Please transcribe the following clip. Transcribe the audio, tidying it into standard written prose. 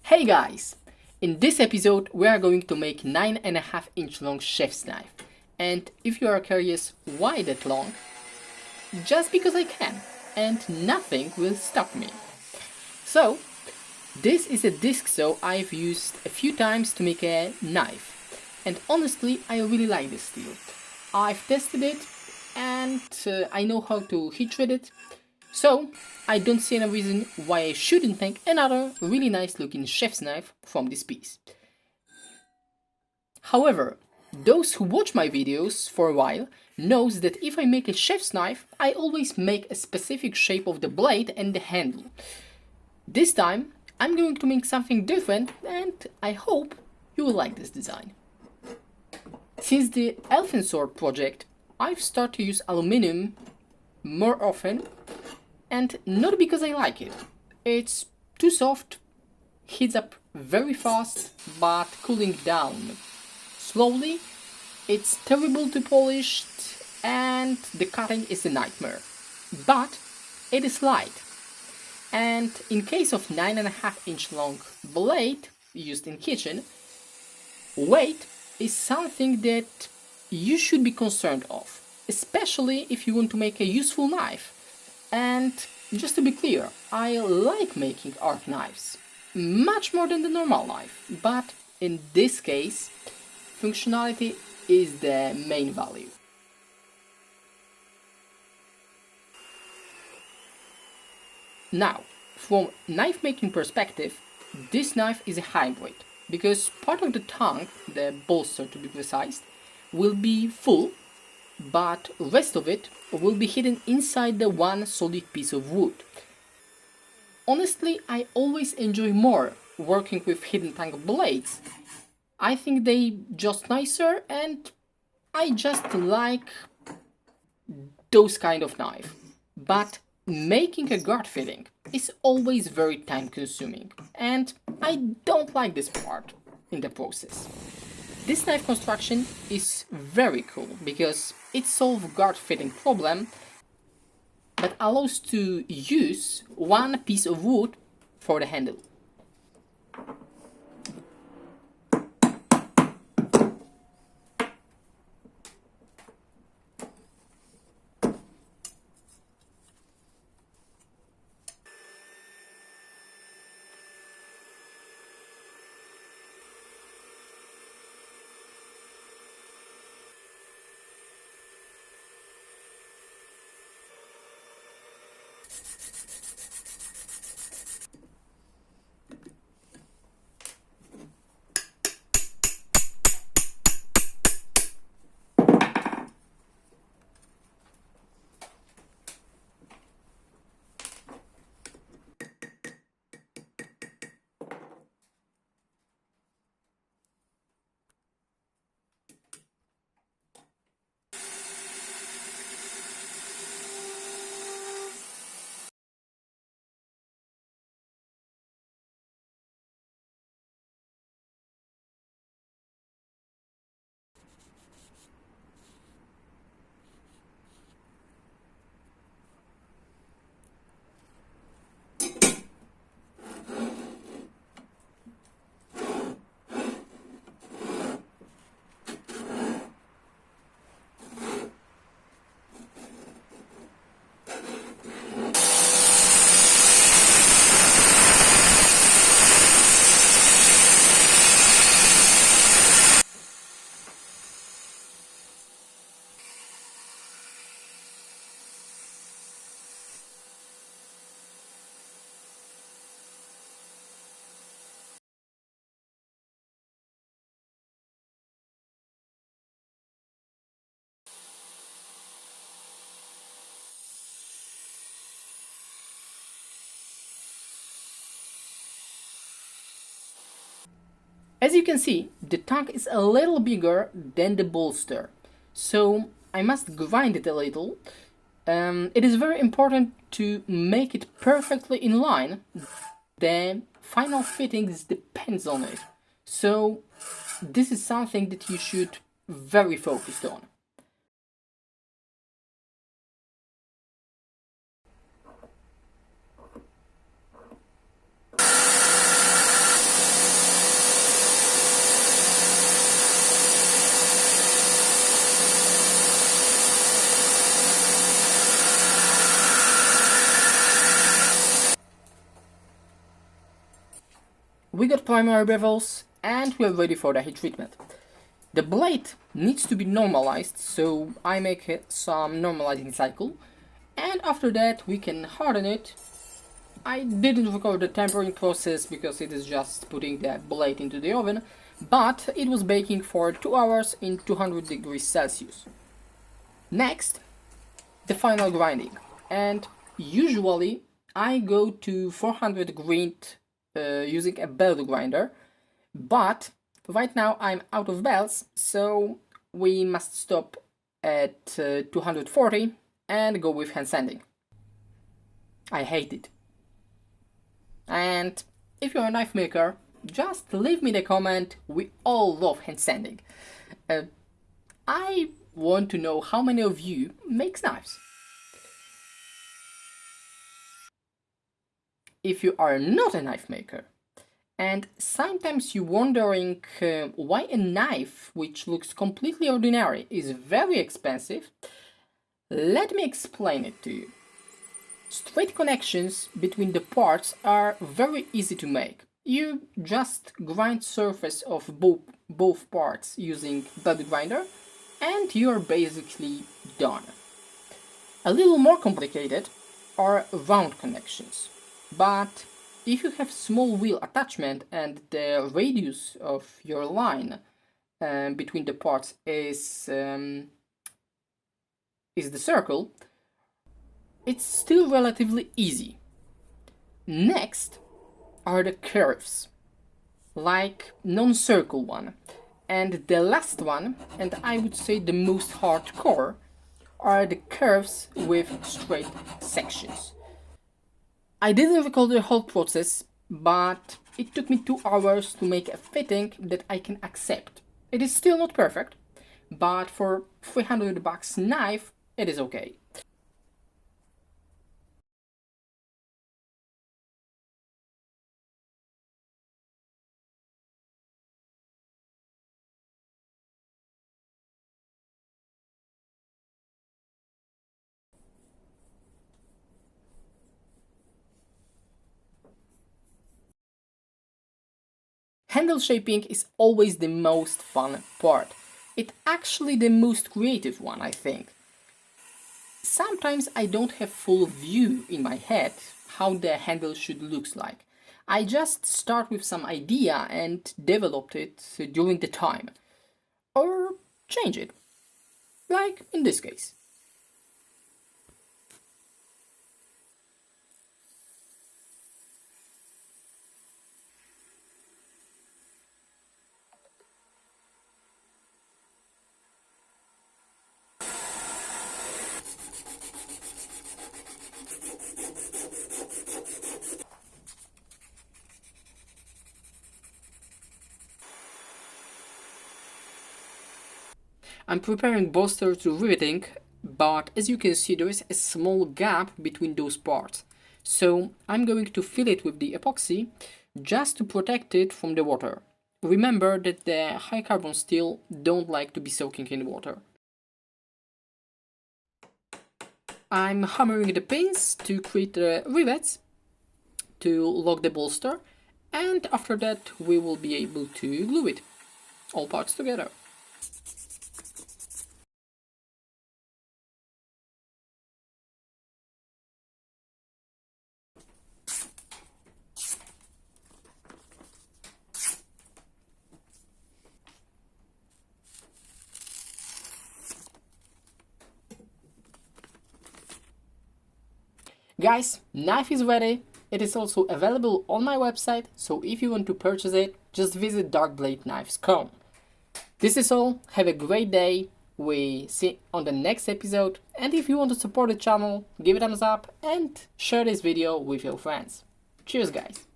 Hey guys! In this episode we are going to make 9.5 inch long chef's knife. And if you are curious why that long, just because I can and nothing will stop me. So, this is a disc saw I've used a few times to make a knife. And honestly, I really like this steel. I've tested it and I know how to heat treat it. So, I don't see any reason why I shouldn't make another really nice looking chef's knife from this piece. However, those who watch my videos for a while knows that if I make a chef's knife, I always make a specific shape of the blade and the handle. This time, I'm going to make something different and I hope you will like this design. Since the Elfin Sword project, I've started to use aluminum more often, and not because I like it. It's too soft, heats up very fast, but cooling down slowly. It's terrible to polish, and the cutting is a nightmare. But it is light, and in case of 9.5 inch long blade used in kitchen, weight is something that you should be concerned of, especially if you want to make a useful knife. And just to be clear, I like making art knives, much more than the normal knife, but in this case, functionality is the main value. Now, from knife making perspective, this knife is a hybrid, because part of the tang, the bolster to be precise, will be full, but rest of it will be hidden inside the one solid piece of wood. Honestly, I always enjoy more working with hidden tang blades. I think they just nicer and I just like those kind of knife. But making a guard fitting is always very time consuming and I don't like this part in the process. This knife construction is very cool because it solves guard fitting problem but allows to use one piece of wood for the handle. As you can see, the tongue is a little bigger than the bolster, so I must grind it a little. It is very important to make it perfectly in line. The final fittings depends on it, so this is something that you should very focused on. we got primary bevels and we are ready for the heat treatment. The blade needs to be normalized, so I make some normalizing cycle, and after that we can harden it. I didn't record the tempering process because it is just putting the blade into the oven, but it was baking for 2 hours in 200 degrees Celsius. Next, the final grinding, and usually I go to 400 grit using a belt grinder, but right now I'm out of belts, so we must stop at 240 and go with hand sanding. I hate it. And if you're a knife maker, just leave me the comment. We all love hand sanding. I want to know how many of you makes knives. If you are not a knife maker, and sometimes you're wondering why a knife which looks completely ordinary is very expensive, let me explain it to you. Straight connections between the parts are very easy to make. You just grind surface of both parts using belt grinder and you're basically done. A little more complicated are round connections, but if you have small wheel attachment and the radius of your line between the parts is the circle, it's still relatively easy. Next are the curves, like non-circle one. And the last one, and I would say the most hardcore, are the curves with straight sections. I didn't record the whole process, but it took me 2 hours to make a fitting that I can accept. It is still not perfect, but for $300 knife, it is okay. Handle shaping is always the most fun part. It's actually the most creative one, I think. Sometimes I don't have full view in my head how the handle should look like. I just start with some idea and develop it during the time. Or change it, like in this case. I'm preparing bolster to riveting, but as you can see there is a small gap between those parts. So I'm going to fill it with the epoxy just to protect it from the water. Remember that the high carbon steel don't like to be soaking in water. I'm hammering the pins to create the rivets to lock the bolster, and after that we will be able to glue it, all parts together. Guys, knife is ready. It is also available on my website, so if you want to purchase it, just visit darkbladeknives.com. This is all. Have a great day. We see on the next episode, and if you want to support the channel, give it a thumbs up and share this video with your friends. Cheers, guys.